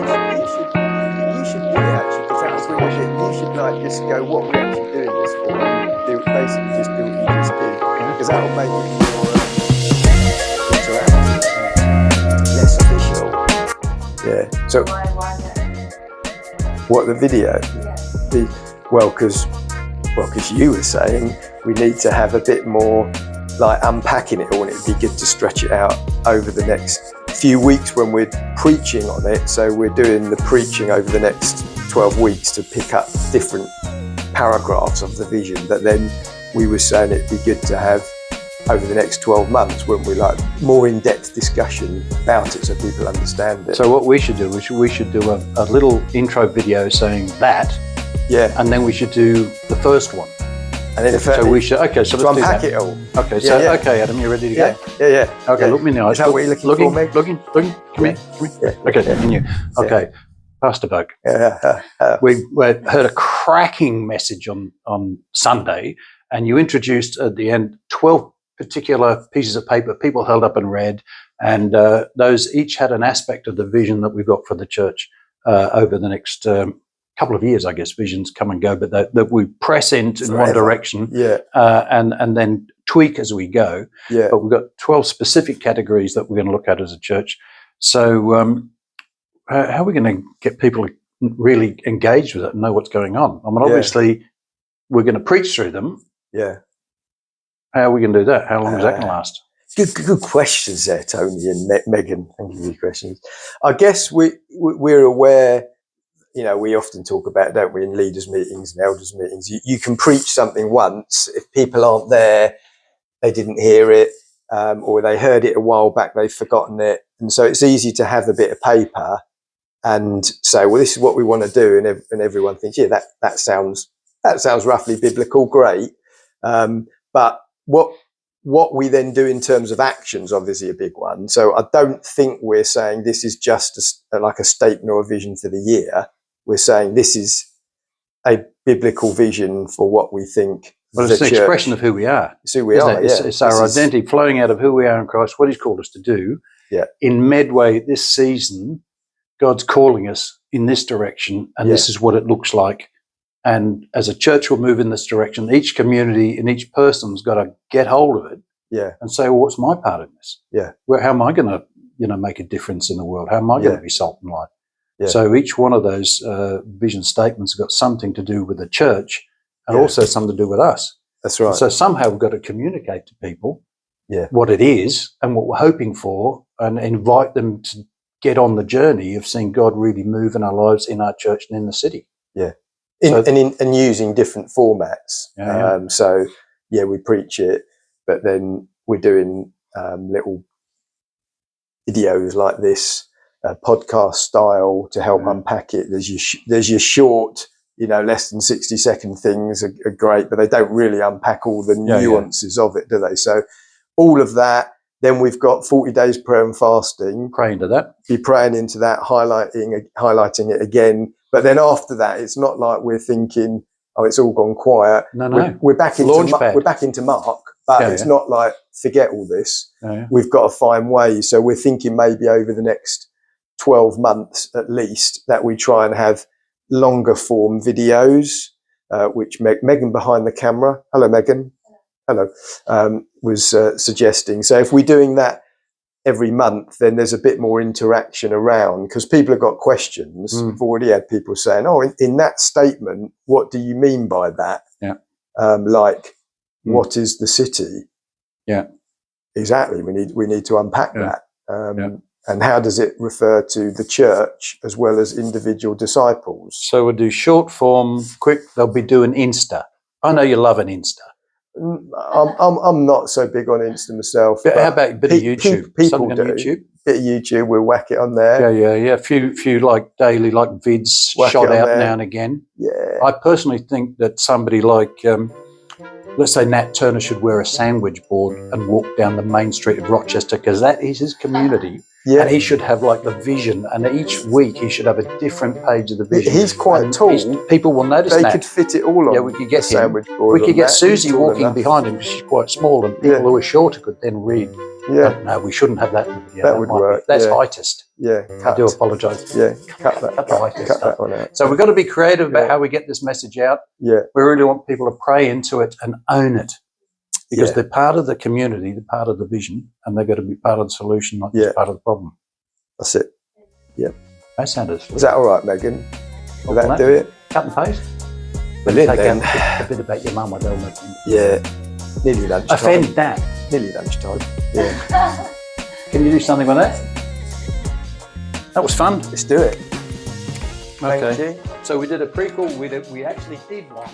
You should do it actually, because that's really good. You should like just go, what we're actually doing this for, and basically just do what you just did, because that will make it more interactive, less official. Yeah. So what, the video? Well, because you were saying we need to have a bit more like unpacking it all, and it'd be good to stretch it out over the next few weeks when we're preaching on it. So we're doing the preaching over the next 12 weeks to pick up different paragraphs of the vision, but then we were saying it'd be good to have over the next 12 months when we like more in-depth discussion about it so people understand it. So what we should do is we should do a little intro video saying that, yeah, and then we should do the first one. And then So we should, okay, so to let's unpack do it that. all. Okay, so, Yeah. okay, Adam, you ready to Yeah, go? yeah. Okay, Yeah. look me in the eyes. Is that what you're looking for, Meg? Looking, come here, come here. Yeah. Okay, and you. Okay, Pastor Bug. Yeah. We heard a cracking message on Sunday, and you introduced at the end 12 particular pieces of paper people held up and read, and those each had an aspect of the vision that we've got for the church over the next couple of years. I guess visions come and go, but that we press into in one direction, Yeah. and then tweak as we go. Yeah. But we've got 12 specific categories that we're going to look at as a church. So how are we going to get people really engaged with it and know what's going on? I mean, obviously, we're going to preach through them. Yeah. How are we going to do that? How long is that going to last? Good questions there, Tony and Megan. Thank you for your questions. I guess we're aware, you know, we often talk about, don't we, in leaders' meetings and elders' meetings, you can preach something once. If people aren't there, they didn't hear it, or they heard it a while back, they've forgotten it. And so it's easy to have a bit of paper and say, well, this is what we want to do. And everyone thinks, yeah, that sounds roughly biblical, great. But what we then do in terms of actions, obviously a big one. So I don't think we're saying this is just like a statement or a vision for the year. We're saying this is a biblical vision for what we think. Well, it's an expression of who we are. It's who we are. It? It's our identity flowing out of who we are in Christ, what He's called us to do. Yeah. In Medway this season, God's calling us in this direction, and this is what it looks like. And as a church, we'll move in this direction. Each community and each person's got to get hold of it, and say, "Well, what's my part in this? How am I going to, make a difference in the world? How am I going to be salt and light?" Yeah. So each one of those vision statements have got something to do with the church, and also something to do with us. That's right. And so somehow we've got to communicate to people what it is and what we're hoping for, and invite them to get on the journey of seeing God really move in our lives, in our church, and in the city. Yeah. And using different formats. So we preach it, but then we're doing little videos like this, podcast style, to help unpack it. There's your short, less than 60-second things are great, but they don't really unpack all the nuances of it, do they? So all of that. Then we've got 40 days prayer and fasting. Pray into that. Be praying into that, highlighting it again. But then after that, it's not like we're thinking, oh, it's all gone quiet. No. We're back into Mark, but it's not like forget all this. We've got to find ways. So we're thinking maybe over the next 12 months at least that we try and have longer form videos, which Megan behind the camera. Hello, Megan. Hello. Was suggesting. So if we're doing that every month, then there's a bit more interaction around, because people have got questions. We've already had people saying, oh, in that statement, what do you mean by that? What is the city? Yeah. Exactly. We need to unpack that. And how does it refer to the church as well as individual disciples? So we'll do short form, quick. They'll be doing Insta. I know you love an Insta. I'm not so big on Insta myself. But how about a bit of YouTube? People do. YouTube? Bit of YouTube, we'll whack it on there. Yeah. A few like daily vids Whack shot out there. now and again. Yeah. I personally think that somebody like, let's say Nat Turner, should wear a sandwich board and walk down the main street of Rochester, because that is his community. Yeah. And he should have the vision, and each week he should have a different page of the vision. He's quite tall. People will notice they that. could fit it all on. Yeah, we could get sandwich board. We could get that. Susie walking behind him, because she's quite small, and people who are shorter could then read. Yeah. No, we shouldn't have that in the video. That would work. That's heightist. Yeah, I do apologise. Yeah, cut that. Cut the high-tech Cut stuff. that one out. So we've got to be creative about Yeah. how we get this message out. Yeah, We really want people to pray into it and own it, because Yeah. they're part of the community, they're part of the vision, and they've got to be part of the solution, not Yeah. just part of the problem. that's it. That sounded Is that all right, Megan? Will Well, that do it? cut and paste? Brilliant, Take then. out a bit about your mum, I don't know. Yeah, nearly lunchtime. Offend that. Nearly lunchtime. Yeah, Can you do something with that? That was fun. let's do it. Okay. Thank you. So we did a prequel. We actually did one.